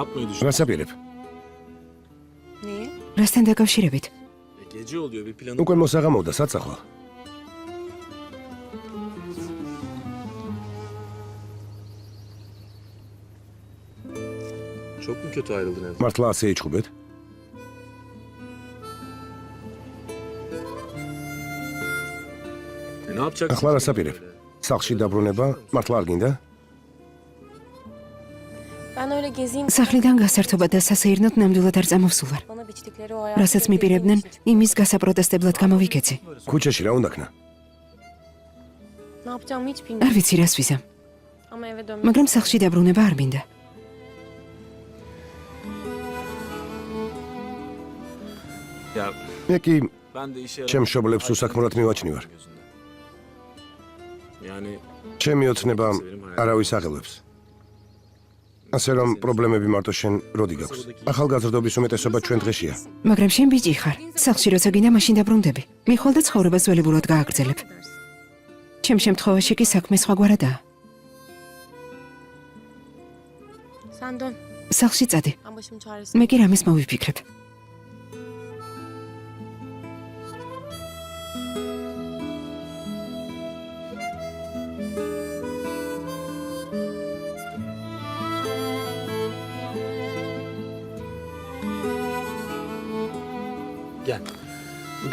yapmayı düşünüyorsun? Rasapirib. Niye? რასთან დაკავშირებით? Gece oluyor bir planı. Უკვე მოსაღამოვდა საცახვა. Çok mu kötü ayrıldın evden? მართლა ასე იჭუბეთ? Ne yapacaksın? ახლა რასაპირებ? სახლში დაბრუნება მართლა არ გინდა? Ben öyle gezeyim. სახლიდან გასართობა და სასეირნოდ ნამდვილად არ წამოვსულვარ. Bana biçtikleri o hayatı რასაც მიპირებდნენ, იმის გასაპროტესტებლად გამოვიქეცი. ქუჩაში რა უნდა ქნა? Ne yapacağımı hiç არ bilmiyorum. ვიცი რას ვიზამ, Ama eve dönmek. მაგრამ სახლში დაბრუნება არ მინდა. Ya მე კი ben de işe ჩემ მშობლებს უსაქმროდ მივაჩნივარ. Yani ჩემი ოცნება არავის აღელვებს. ასე რომ პრობლემები მარტო შენ როდი გაქვს? ახალგაზრდობის უმეტესობა ჩვენ დღეშია. მაგრამ შენ ბიჭი ხარ. სახლში როცა გინდა მაშინ დაბრუნდები. მიხვალ და ცხოვრებას ძველებურად გააგრძელებ. ჩემ შემთხვევაში კი საქმე სხვაგვარადაა. Sen dön. სახლში წადი. Ben başım çaresine. მე კი რამეს მოვიფიქრებ. gel.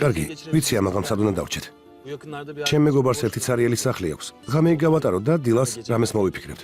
კარგი, ვიცი ამაღამ სად უნდა დავჭეთ. Bu yakınlarda bir ჩემ მეგობარს ერთი ცარიელი სახლი აქვს. ღამე იქ გავატაროთ და დილას რამეს მოვიფიქრებთ.